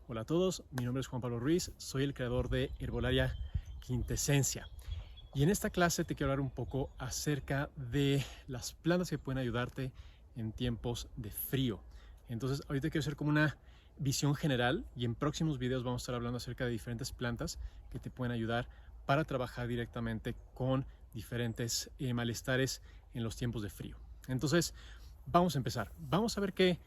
Hola a todos, mi nombre es Juan Pablo Ruiz, soy el creador de Herbolaria Quintesencia. Y en esta clase te quiero hablar un poco acerca de las plantas que pueden ayudarte en tiempos de frío. Entonces, ahorita quiero hacer como una visión general y en próximos videos vamos a estar hablando acerca de diferentes plantas que te pueden ayudar para trabajar directamente con diferentes malestares en los tiempos de frío. Entonces, vamos a empezar. Vamos a ver que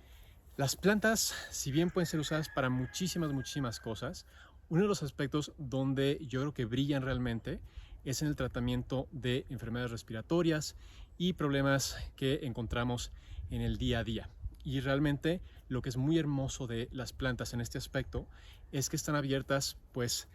las plantas, si bien pueden ser usadas para muchísimas cosas, uno de los aspectos donde yo creo que brillan realmente es en el tratamiento de enfermedades respiratorias y problemas que encontramos en el día a día. Y realmente lo que es muy hermoso de las plantas en este aspecto es que están abiertas, pues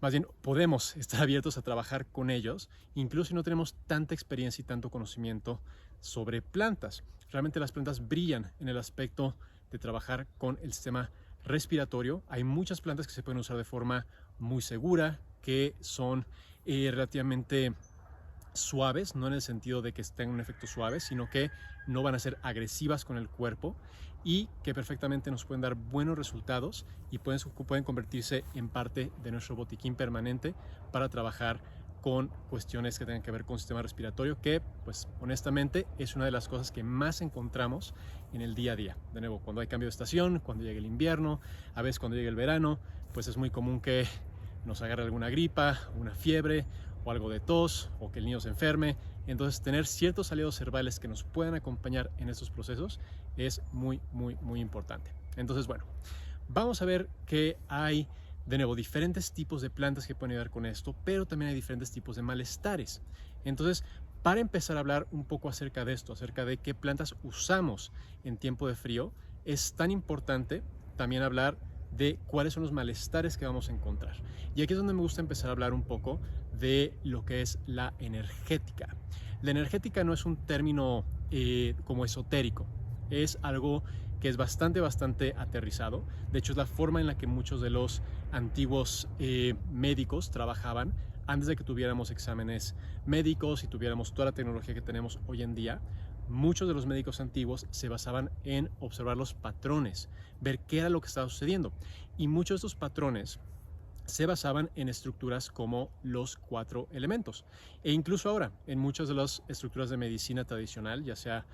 más bien podemos estar abiertos a trabajar con ellos, incluso si no tenemos tanta experiencia y tanto conocimiento sobre plantas. Realmente las plantas brillan en el aspecto de trabajar con el sistema respiratorio. Hay muchas plantas que se pueden usar de forma muy segura, que son relativamente suaves, no en el sentido de que tengan un efecto suave, sino que no van a ser agresivas con el cuerpo y que perfectamente nos pueden dar buenos resultados y pueden convertirse en parte de nuestro botiquín permanente para trabajar con cuestiones que tengan que ver con el sistema respiratorio, que pues honestamente es una de las cosas que más encontramos en el día a día. De nuevo, cuando hay cambio de estación, cuando llega el invierno, a veces cuando llega el verano, pues es muy común que nos agarre alguna gripa, una fiebre o algo de tos o que el niño se enferme. Entonces tener ciertos aliados herbales que nos puedan acompañar en estos procesos es muy importante. Entonces bueno, vamos a ver que hay de nuevo diferentes tipos de plantas que pueden ayudar con esto, pero también hay diferentes tipos de malestares. Entonces, para empezar a hablar un poco acerca de esto, acerca de qué plantas usamos en tiempo de frío, es tan importante también hablar de cuáles son los malestares que vamos a encontrar. Y aquí es donde me gusta empezar a hablar un poco de lo que es la energética. La energética no es un término como esotérico, es algo que es bastante aterrizado. De hecho, es la forma en la que muchos de los antiguos médicos trabajaban antes de que tuviéramos exámenes médicos y tuviéramos toda la tecnología que tenemos hoy en día. Muchos de los médicos antiguos se basaban en observar los patrones, ver qué era lo que estaba sucediendo. Y muchos de estos patrones se basaban en estructuras como los 4 elementos. E incluso ahora, en muchas de las estructuras de medicina tradicional, ya sea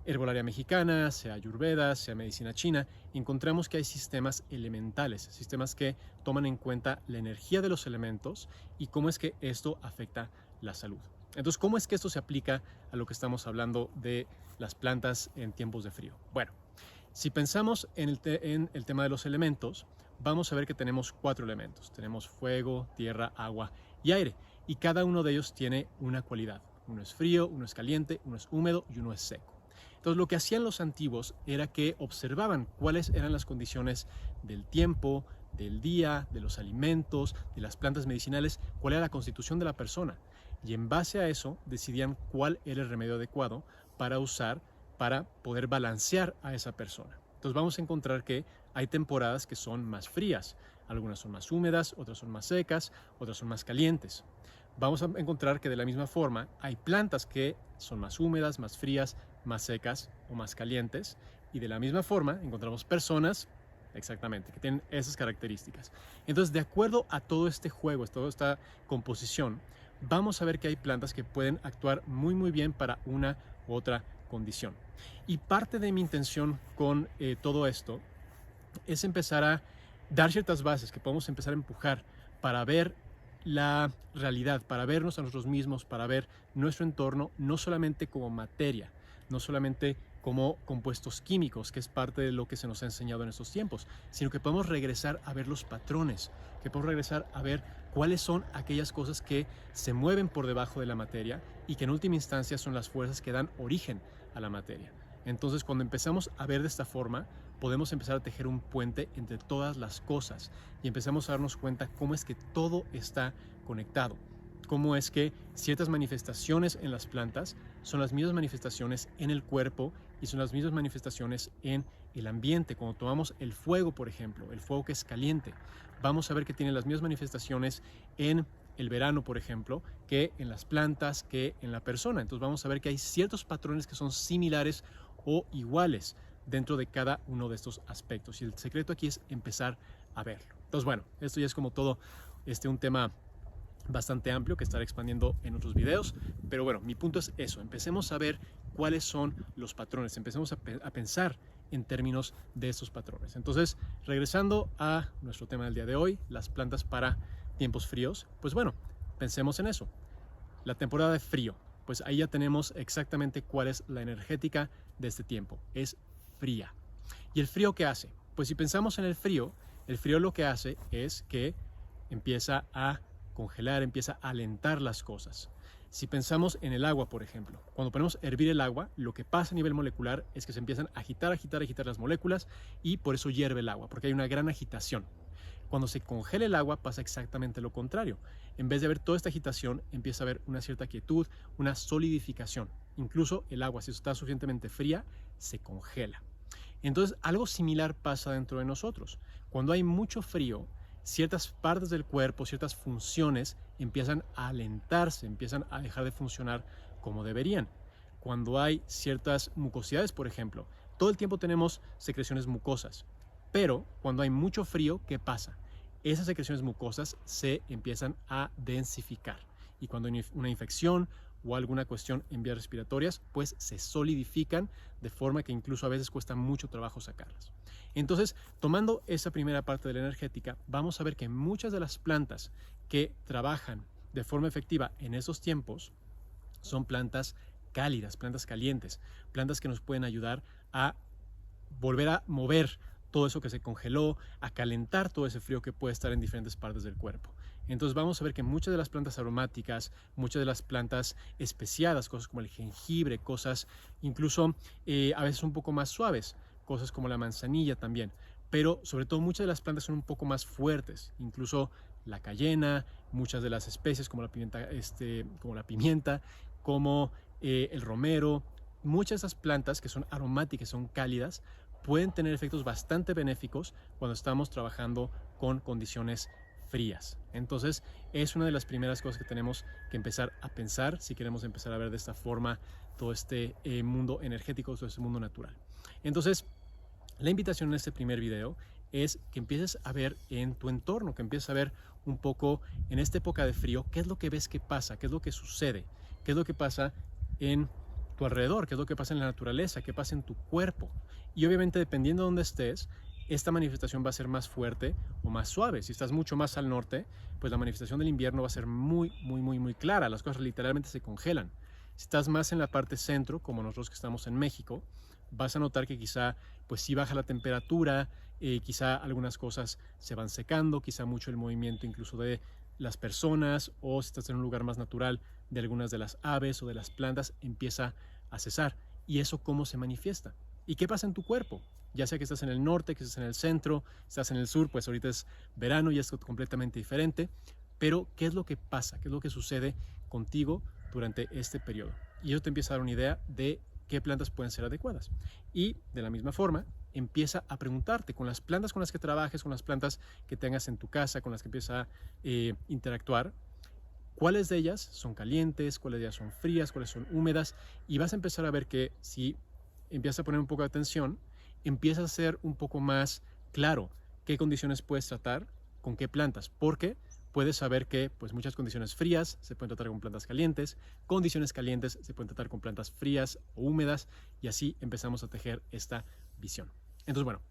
herbolaria mexicana, sea ayurveda, sea medicina china, encontramos que hay sistemas elementales, sistemas que toman en cuenta la energía de los elementos y cómo es que esto afecta la salud. Entonces, ¿cómo es que esto se aplica a lo que estamos hablando de las plantas en tiempos de frío? Bueno, si pensamos en el tema de los elementos, vamos a ver que tenemos 4 elementos. Tenemos fuego, tierra, agua y aire. Y cada uno de ellos tiene una cualidad. Uno es frío, uno es caliente, uno es húmedo y uno es seco. Entonces, lo que hacían los antiguos era que observaban cuáles eran las condiciones del tiempo, del día, de los alimentos, de las plantas medicinales, cuál era la constitución de la persona. Y en base a eso decidían cuál era el remedio adecuado para usar para poder balancear a esa persona. Entonces vamos a encontrar que hay temporadas que son más frías, algunas son más húmedas, otras son más secas, otras son más calientes. Vamos a encontrar que de la misma forma hay plantas que son más húmedas, más frías, más secas o más calientes, y de la misma forma encontramos personas exactamente que tienen esas características. Entonces, de acuerdo a todo este juego, a toda esta composición, vamos a ver que hay plantas que pueden actuar muy bien para una u otra condición. Y parte de mi intención con todo esto es empezar a dar ciertas bases que podemos empezar a empujar para ver la realidad, para vernos a nosotros mismos, para ver nuestro entorno, no solamente como materia, no solamente como compuestos químicos, que es parte de lo que se nos ha enseñado en estos tiempos, sino que podemos regresar a ver los patrones, que podemos regresar a ver cuáles son aquellas cosas que se mueven por debajo de la materia y que en última instancia son las fuerzas que dan origen a la materia. Entonces, cuando empezamos a ver de esta forma, podemos empezar a tejer un puente entre todas las cosas y empezamos a darnos cuenta cómo es que todo está conectado, cómo es que ciertas manifestaciones en las plantas son las mismas manifestaciones en el cuerpo y son las mismas manifestaciones en el ambiente. Cuando tomamos el fuego, por ejemplo, el fuego que es caliente, vamos a ver que tiene las mismas manifestaciones en el verano, por ejemplo, que en las plantas, que en la persona. Entonces vamos a ver que hay ciertos patrones que son similares o iguales dentro de cada uno de estos aspectos. Y el secreto aquí es empezar a verlo. Entonces, bueno, esto ya es como todo un tema bastante amplio que estaré expandiendo en otros videos, pero bueno, mi punto es eso, empecemos a ver cuáles son los patrones, empecemos a pensar en términos de estos patrones. Entonces, regresando a nuestro tema del día de hoy, las plantas para tiempos fríos, pues bueno, pensemos en eso. La temporada de frío, pues ahí ya tenemos exactamente cuál es la energética de este tiempo, es fría. ¿Y el frío qué hace? Pues si pensamos en el frío lo que hace es que empieza a congelar, empieza a alentar las cosas. Si pensamos en el agua, por ejemplo, cuando ponemos a hervir el agua, lo que pasa a nivel molecular es que se empiezan a agitar las moléculas y por eso hierve el agua, porque hay una gran agitación. Cuando se congela el agua pasa exactamente lo contrario. En vez de haber toda esta agitación, empieza a haber una cierta quietud, una solidificación. Incluso el agua, si está suficientemente fría, se congela. Entonces, algo similar pasa dentro de nosotros. Cuando hay mucho frío, ciertas partes del cuerpo, ciertas funciones empiezan a alentarse, empiezan a dejar de funcionar como deberían. Cuando hay ciertas mucosidades, por ejemplo, todo el tiempo tenemos secreciones mucosas, pero cuando hay mucho frío, ¿qué pasa? Esas secreciones mucosas se empiezan a densificar y cuando hay una infección o alguna cuestión en vías respiratorias, pues se solidifican de forma que incluso a veces cuesta mucho trabajo sacarlas. Entonces, tomando esa primera parte de la energética, vamos a ver que muchas de las plantas que trabajan de forma efectiva en esos tiempos son plantas cálidas, plantas calientes, plantas que nos pueden ayudar a volver a mover todo eso que se congeló, a calentar todo ese frío que puede estar en diferentes partes del cuerpo. Entonces vamos a ver que muchas de las plantas aromáticas, muchas de las plantas especiadas, cosas como el jengibre, cosas incluso a veces un poco más suaves, cosas como la manzanilla también, pero sobre todo muchas de las plantas son un poco más fuertes, incluso la cayena, muchas de las especies como la pimienta, como el romero, muchas de esas plantas que son aromáticas, son cálidas, pueden tener efectos bastante benéficos cuando estamos trabajando con condiciones frías. Entonces, es una de las primeras cosas que tenemos que empezar a pensar si queremos empezar a ver de esta forma todo este mundo energético, todo este mundo natural. Entonces, la invitación en este primer video es que empieces a ver en tu entorno, que empieces a ver un poco en esta época de frío, qué es lo que ves que pasa, qué es lo que sucede, qué es lo que pasa en tu alrededor, qué es lo que pasa en la naturaleza, qué pasa en tu cuerpo. Y obviamente dependiendo de dónde estés, esta manifestación va a ser más fuerte o más suave. Si estás mucho más al norte, pues la manifestación del invierno va a ser muy clara. Las cosas literalmente se congelan. Si estás más en la parte centro, como nosotros que estamos en México, vas a notar que quizá pues sí baja la temperatura, quizá algunas cosas se van secando, quizá mucho el movimiento incluso de las personas, o si estás en un lugar más natural de algunas de las aves o de las plantas, empieza a cesar. ¿Y eso cómo se manifiesta? ¿Y qué pasa en tu cuerpo? Ya sea que estás en el norte, que estás en el centro, estás en el sur, pues ahorita es verano y es completamente diferente. Pero, ¿qué es lo que pasa? ¿Qué es lo que sucede contigo durante este periodo? Y eso te empieza a dar una idea de qué plantas pueden ser adecuadas. Y de la misma forma, empieza a preguntarte con las plantas con las que trabajes, con las plantas que tengas en tu casa, con las que empiezas a interactuar, cuáles de ellas son calientes, cuáles de ellas son frías, cuáles son húmedas, y vas a empezar a ver que si empiezas a poner un poco de atención, empieza a ser un poco más claro qué condiciones puedes tratar con qué plantas, porque puedes saber que pues, muchas condiciones frías se pueden tratar con plantas calientes, condiciones calientes se pueden tratar con plantas frías o húmedas, y así empezamos a tejer esta visión. Entonces, bueno,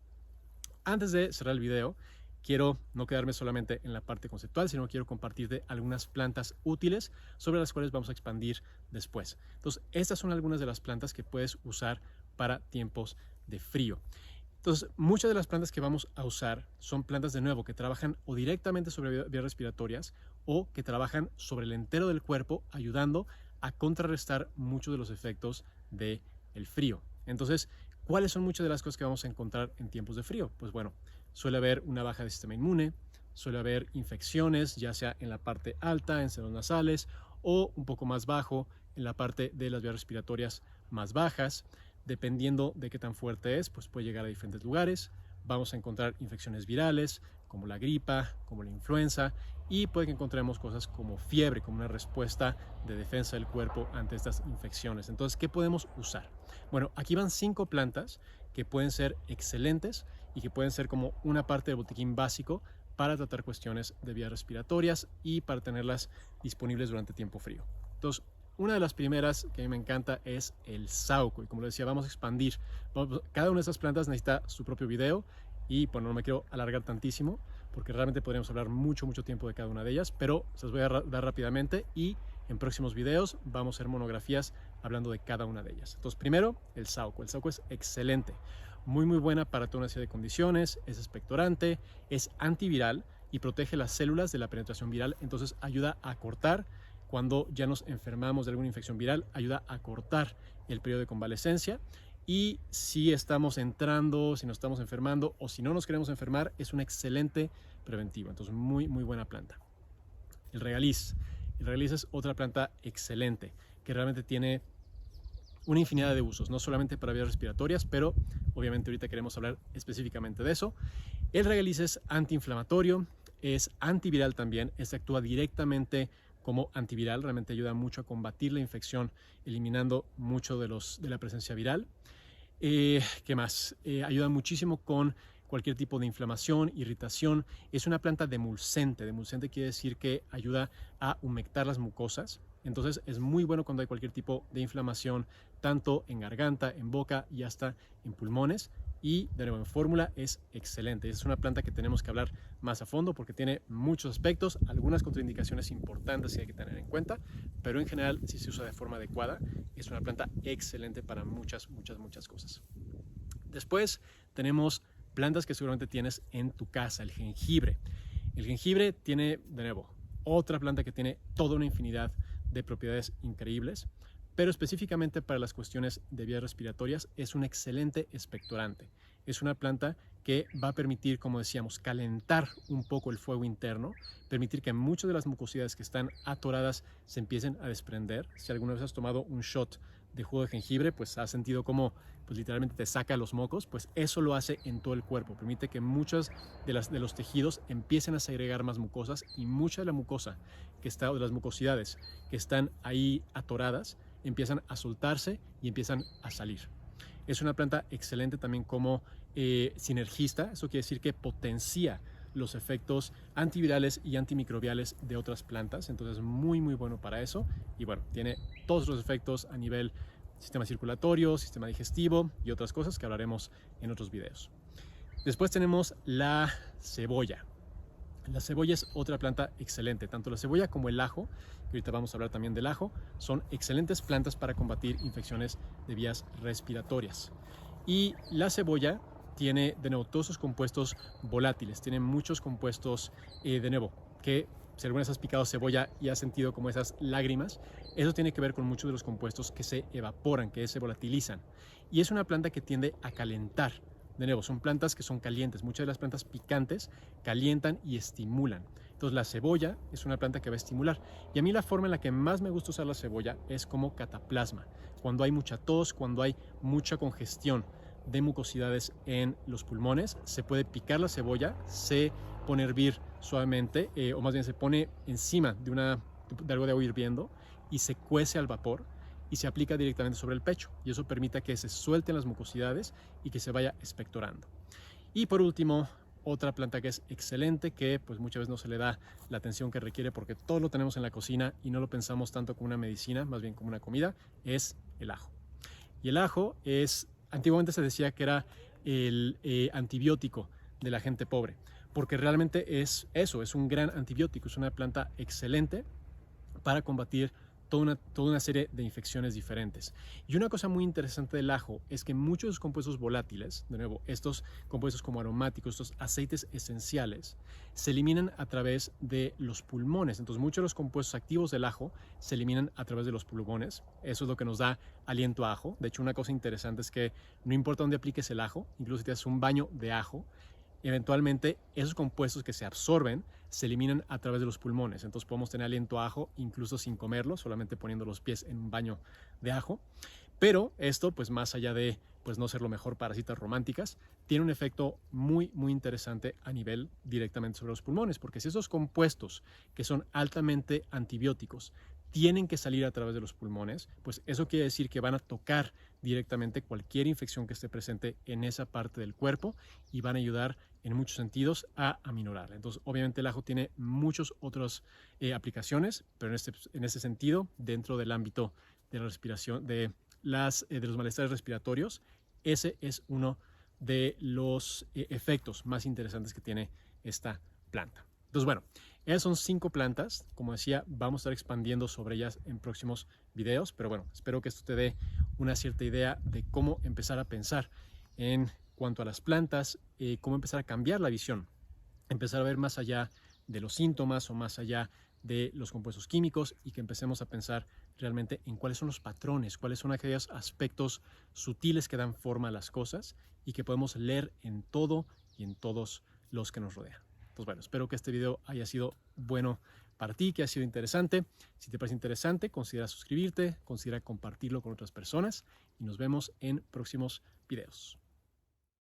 antes de cerrar el video, quiero no quedarme solamente en la parte conceptual, sino quiero compartirte algunas plantas útiles sobre las cuales vamos a expandir después. Entonces, estas son algunas de las plantas que puedes usar para tiempos de frío. Entonces, muchas de las plantas que vamos a usar son plantas de nuevo que trabajan o directamente sobre vías respiratorias o que trabajan sobre el entero del cuerpo, ayudando a contrarrestar muchos de los efectos del frío. Entonces, ¿cuáles son muchas de las cosas que vamos a encontrar en tiempos de frío? Pues bueno, suele haber una baja del sistema inmune, suele haber infecciones, ya sea en la parte alta, en senos nasales, o un poco más bajo, en la parte de las vías respiratorias más bajas. Dependiendo de qué tan fuerte es, pues puede llegar a diferentes lugares. Vamos a encontrar infecciones virales, como la gripa, como la influenza, y puede que encontremos cosas como fiebre, como una respuesta de defensa del cuerpo ante estas infecciones. Entonces, ¿qué podemos usar? Bueno, aquí van 5 plantas que pueden ser excelentes y que pueden ser como una parte del botiquín básico para tratar cuestiones de vías respiratorias y para tenerlas disponibles durante tiempo frío. Entonces, una de las primeras que a mí me encanta es el saúco, y como les decía, vamos a expandir. Cada una de estas plantas necesita su propio video y bueno, no me quiero alargar tantísimo porque realmente podríamos hablar mucho tiempo de cada una de ellas, pero se las voy a dar rápidamente y en próximos videos vamos a hacer monografías hablando de cada una de ellas. Entonces, primero, el saúco. El saúco es excelente, muy buena para toda una serie de condiciones, es expectorante, es antiviral y protege las células de la penetración viral, entonces ayuda a cortar cuando ya nos enfermamos de alguna infección viral, ayuda a cortar el periodo de convalecencia. Y si estamos entrando, si nos estamos enfermando o si no nos queremos enfermar, es un excelente preventivo. Entonces, muy buena planta. El regaliz. El regaliz es otra planta excelente que realmente tiene una infinidad de usos, no solamente para vías respiratorias, pero obviamente ahorita queremos hablar específicamente de eso. El regaliz es antiinflamatorio, es antiviral también, actúa directamente como antiviral, realmente ayuda mucho a combatir la infección, eliminando mucho de la presencia viral. ¿Qué más? Ayuda muchísimo con cualquier tipo de inflamación, irritación. Es una planta demulcente. Demulcente quiere decir que ayuda a humectar las mucosas. Entonces es muy bueno cuando hay cualquier tipo de inflamación, tanto en garganta, en boca y hasta en pulmones. Y de nuevo, en fórmula es excelente. Es una planta que tenemos que hablar más a fondo porque tiene muchos aspectos, algunas contraindicaciones importantes que hay que tener en cuenta, pero en general, si se usa de forma adecuada, es una planta excelente para muchas cosas. Después tenemos plantas que seguramente tienes en tu casa, el jengibre. El jengibre tiene, de nuevo, otra planta que tiene toda una infinidad de propiedades increíbles, pero específicamente para las cuestiones de vías respiratorias es un excelente expectorante. Es una planta que va a permitir, como decíamos, calentar un poco el fuego interno, permitir que muchas de las mucosidades que están atoradas se empiecen a desprender. Si alguna vez has tomado un shot de jugo de jengibre, pues has sentido como pues literalmente te saca los mocos, pues eso lo hace en todo el cuerpo, permite que muchos de los tejidos empiecen a segregar más mucosas y mucha de la mucosa que está, o de las mucosidades que están ahí atoradas, empiezan a soltarse y empiezan a salir. Es una planta excelente también como sinergista, eso quiere decir que potencia los efectos antivirales y antimicrobiales de otras plantas, entonces muy bueno para eso. Y bueno, tiene todos los efectos a nivel sistema circulatorio, sistema digestivo y otras cosas que hablaremos en otros videos. Después tenemos la cebolla. La cebolla es otra planta excelente, tanto la cebolla como el ajo, que ahorita vamos a hablar también del ajo, son excelentes plantas para combatir infecciones de vías respiratorias. Y la cebolla tiene, de nuevo, todos sus compuestos volátiles, tiene muchos compuestos, de nuevo, que si alguna vez has picado cebolla y has sentido como esas lágrimas, eso tiene que ver con muchos de los compuestos que se evaporan, que se volatilizan. Y es una planta que tiende a calentar. De nuevo, son plantas que son calientes. Muchas de las plantas picantes calientan y estimulan. Entonces la cebolla es una planta que va a estimular. Y a mí la forma en la que más me gusta usar la cebolla es como cataplasma. Cuando hay mucha tos, cuando hay mucha congestión de mucosidades en los pulmones, se puede picar la cebolla, se pone a hervir suavemente, o más bien se pone encima de algo de agua hirviendo y se cuece al vapor y se aplica directamente sobre el pecho, y eso permite que se suelten las mucosidades y que se vaya expectorando. Y por último, otra planta que es excelente, que pues muchas veces no se le da la atención que requiere porque todo lo tenemos en la cocina y no lo pensamos tanto como una medicina, más bien como una comida, es el ajo. Y el ajo antiguamente se decía que era el antibiótico de la gente pobre, porque realmente es eso, es un gran antibiótico, es una planta excelente para combatir toda una serie de infecciones diferentes. Y una cosa muy interesante del ajo es que muchos de los compuestos volátiles, de nuevo, estos compuestos como aromáticos, estos aceites esenciales, se eliminan a través de los pulmones. Entonces, muchos de los compuestos activos del ajo se eliminan a través de los pulmones. Eso es lo que nos da aliento a ajo. De hecho, una cosa interesante es que no importa dónde apliques el ajo, incluso si te haces un baño de ajo, eventualmente esos compuestos que se absorben se eliminan a través de los pulmones. Entonces podemos tener aliento a ajo incluso sin comerlo, solamente poniendo los pies en un baño de ajo. Pero esto, pues más allá de pues no ser lo mejor para citas románticas, tiene un efecto muy interesante a nivel directamente sobre los pulmones, porque si esos compuestos que son altamente antibióticos tienen que salir a través de los pulmones, pues eso quiere decir que van a tocar directamente cualquier infección que esté presente en esa parte del cuerpo y van a ayudar en muchos sentidos a aminorarla. Entonces, obviamente el ajo tiene muchas otras aplicaciones, pero en este sentido, dentro del ámbito de la respiración, de los malestares respiratorios, ese es uno de los efectos más interesantes que tiene esta planta. Entonces, bueno, esas son 5 plantas. Como decía, vamos a estar expandiendo sobre ellas en próximos videos, pero bueno, espero que esto te dé una cierta idea de cómo empezar a pensar en cuanto a las plantas, cómo empezar a cambiar la visión, empezar a ver más allá de los síntomas o más allá de los compuestos químicos y que empecemos a pensar realmente en cuáles son los patrones, cuáles son aquellos aspectos sutiles que dan forma a las cosas y que podemos leer en todo y en todos los que nos rodean. Pues bueno, espero que este video haya sido bueno para ti, que haya sido interesante. Si te parece interesante, considera suscribirte, considera compartirlo con otras personas y nos vemos en próximos videos.